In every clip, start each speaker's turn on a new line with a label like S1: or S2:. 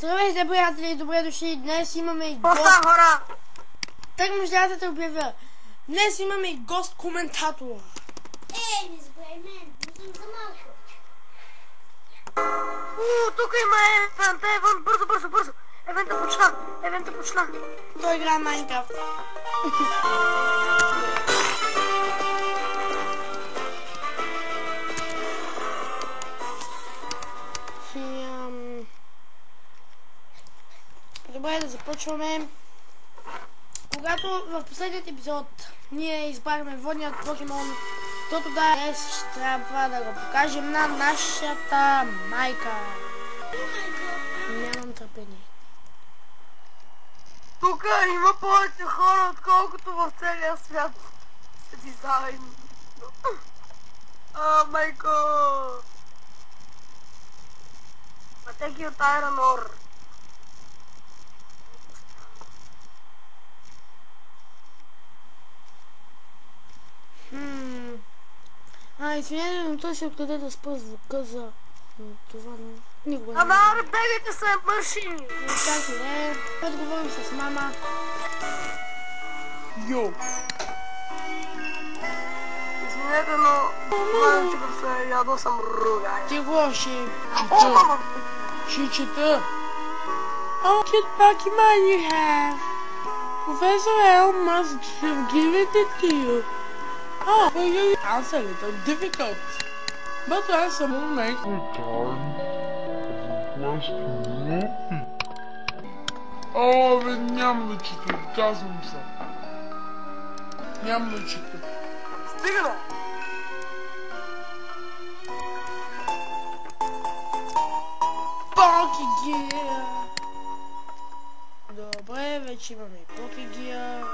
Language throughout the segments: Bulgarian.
S1: Здравейте, приятели, добре дошли. Днес имаме и гост.
S2: хора!
S1: Тъкмо ще да те обявя. Днес имаме и гост-коментатор.
S3: Не забравяй мен, не съм за малко.
S2: Тук има Еван, бързо! Евента почна.
S1: Той играе Майнкрафт. Добре, да започваме. Когато в последният епизод ние избрахме водният покемон, то тогава днес ще трябва да го покажем на нашата майка. Нямам търпение.
S2: Тук има повече хора, отколкото в целия свят. С дизайн. Майко! Пътеки от Iron Ore.
S1: Извинявай, но той се откъде да спа звука за това никога не...
S2: Ама, бегайте се, мърши!
S1: Как не, да говорим с мама. Йо!
S2: Извинете, но знам, че да се ядо съм ругай.
S1: Ти го ще чета. Ще чета. Oh, kid Pokemon you have. Professor L must have given it to you. Oh, well, your answer a little difficult. But to answer will make the time of the question. Бе, няма да чета, казвам се. Няма да чета.
S2: Стига да!
S1: Покегия! Добре, вече имаме и Покегия.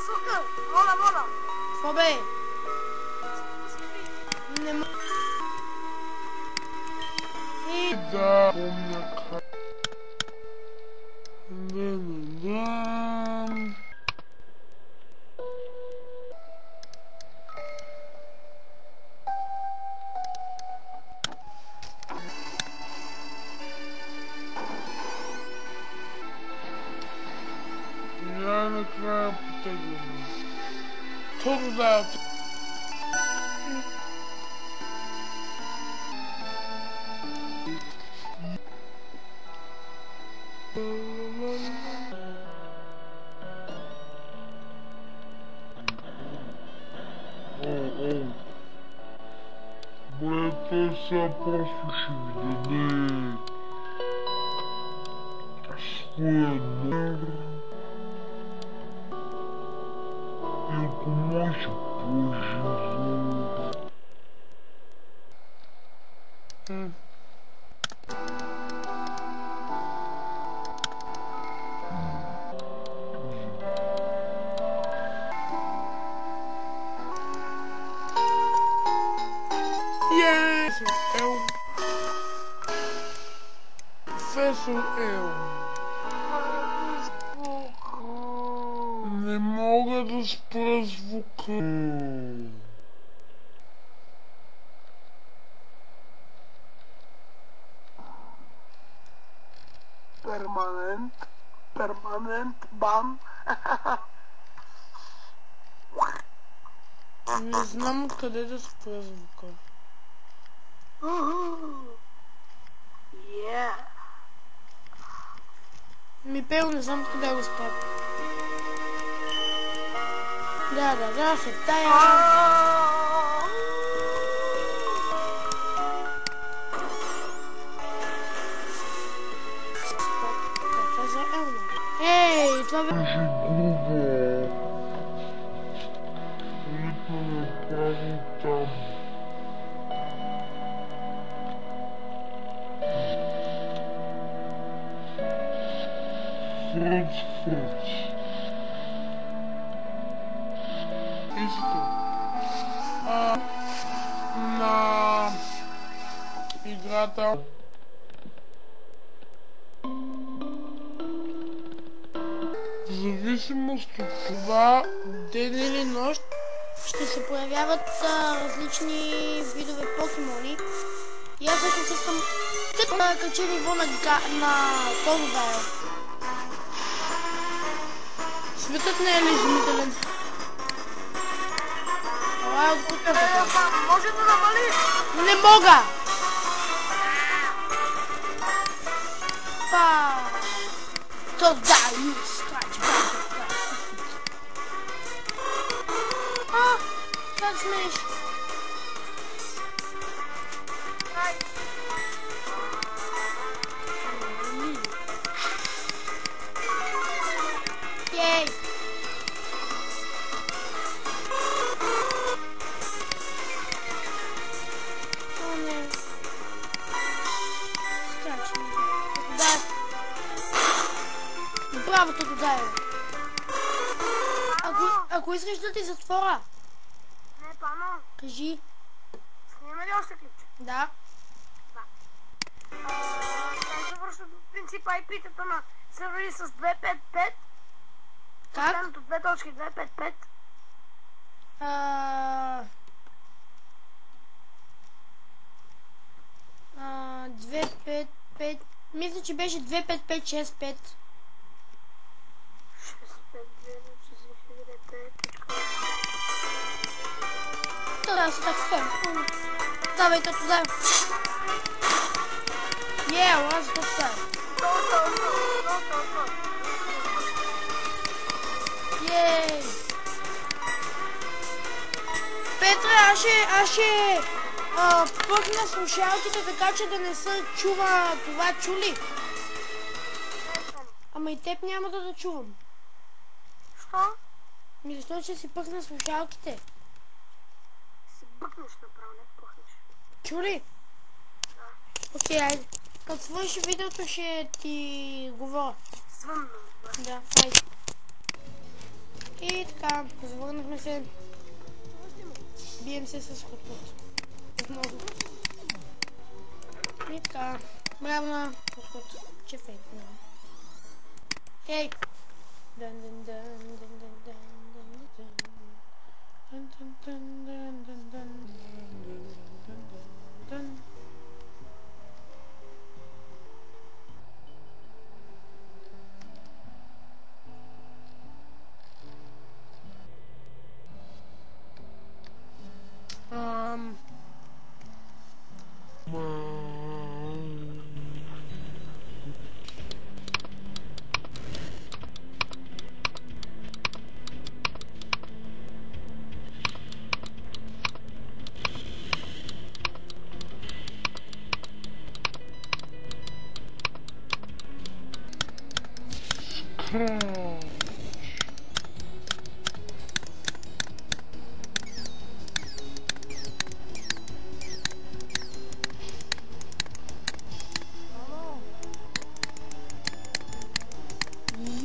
S2: Сука! Моля!
S1: Какво бе? Не м... И да, помня как... накрая потегляме. Точно да. Той сега просто ще ви даде своя номер. И ако може по-живо. Професор Ел. Не мога да спра звука.
S2: Перманент бан.
S1: Не знам къде да спра звука. Пел, не знам къде го спра. Да, се тая. Ей, това бе... Фръц. Исто. На играта в зависимост от това ден или нощ ще се появяват различни видове покемони. И аз също искам да кача ниво на Тотодайл. Светът не е ли изумителен? Това е откуда така.
S2: Може да намалиш?
S1: Не мога! Тотодайл, страчи. Как смееш? Ей! О, не. Страшно. Да. Браво, Тотодайл. Ако искаш да ти затворя.
S2: Не, пано.
S1: Кажи.
S2: Снима ли още клипче?
S1: Да.
S2: Сега завършва принцип IP-тата на сервери с 255.
S1: Как?
S2: Последното 2.255.
S1: 255. Мисля, че беше 25565.
S2: 659.65.
S1: Да, си така. Давай, Тотодайл. Аз Тотодайл. Ей! Петре, аз ще пъхна слушалките, така че да не се чува това, чули? Ама и теб няма да чувам.
S2: Що?
S1: Защо ще си пъхна слушалките?
S2: Си бъкнеш направо, не пъхнеш.
S1: Чули?
S2: Да.
S1: Окей, айде. Като свърши видеото ще ти говоря.
S2: Свънно.
S1: Да, айде. И така, завърнахме се. Бием се с Хотхот. Отново. И така, браво на Хотхот. Че фейк, да. Ей!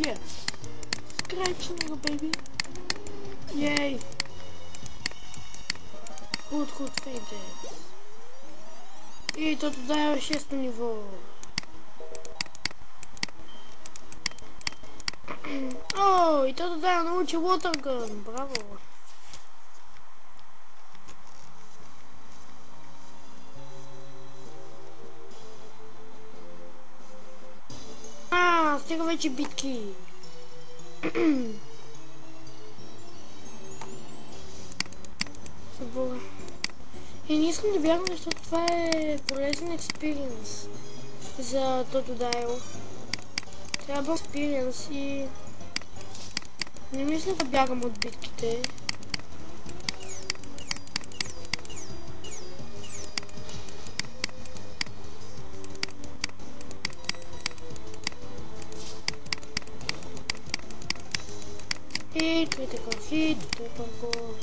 S1: Yes! Scratching you, baby! Yay! Хотхот fainted. И Тотодайл е 6-то ниво. О, и Тотодайл научи Water Gun. Браво! Стига вече битки. Събора. И не искам да вярвам, защото това е полезен експириенс за Тотодайл. Трябва експириенс и не мисля да бягам от битките. Hit, critical hit, triple goal.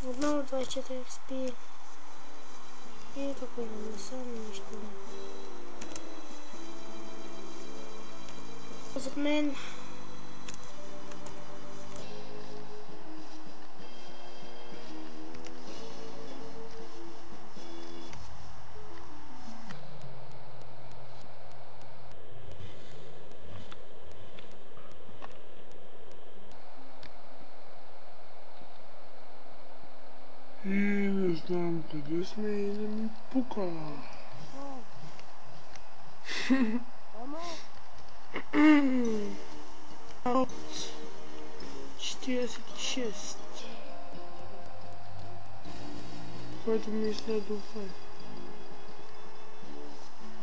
S1: Отново 24 XP. И какво имам? Не съм нищо. Зад мен. И не знам къде сме и не ми пука. От 46. Който мисля добре.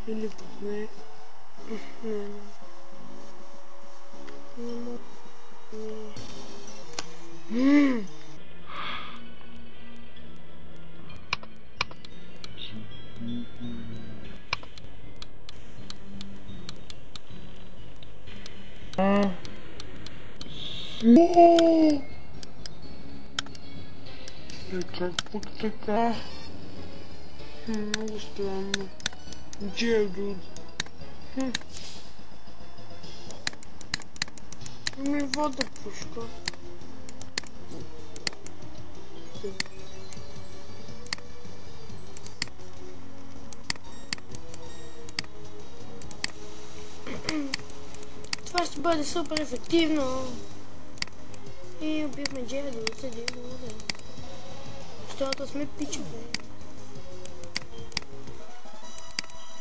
S1: Или пък не. Не. Как пък така? Много странно. Джердуд. Ами вода пушка. Това ще бъде супер ефективно. И убихме Джердуд с един удар. Защото сме пичове.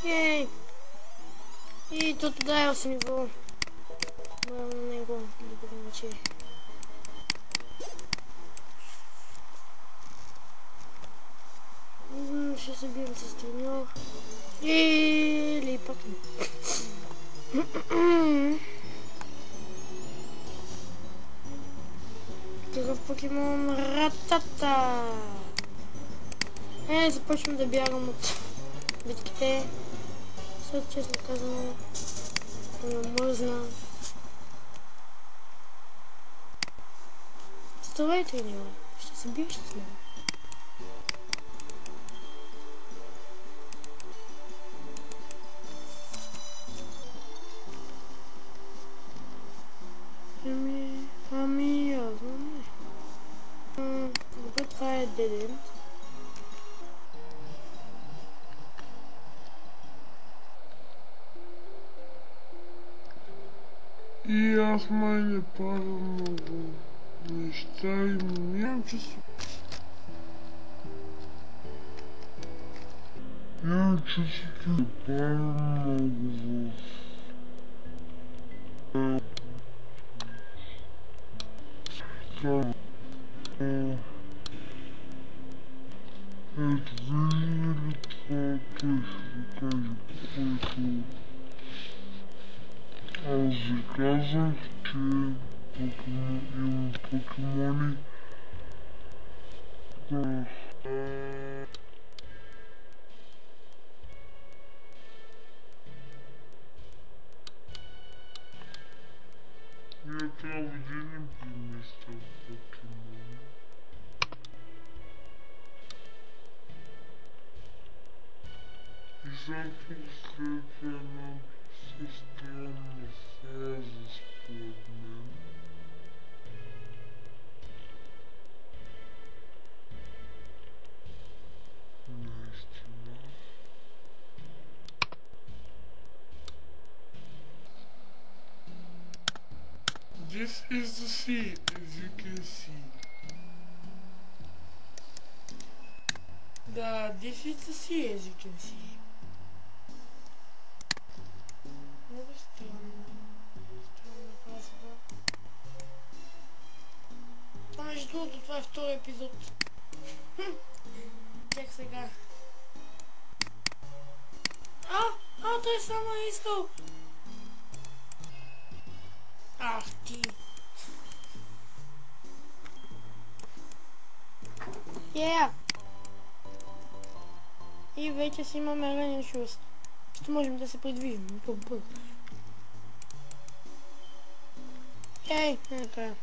S1: Ей! И тут ударил с него. Браво на него, добро момче. Ще се бием с треньор. Или пък не. Такъв покемон Ратата. Започвам да бягам от битките. След честно казано, мързна. Ставай, треньор, ще се биеш с него. Ами, явно не. Добре, това е дедент. И аз май не правя много неща и нямам чувство. Нямам чувство, че не правя много Аз ви казах, че имам покемони. Ние трябва да видим приместа покемони. И само след една странна фаза според мен. Наистина. This is the sea, as you can see. This is the sea, as you can see. Много странно. Странна фраза. Между другото, това е втори епизод. Чак сега. Той само е искал. Ах ти. И вече си имаме ранен шус. Ще можем да се придвижим по-бързо. Така.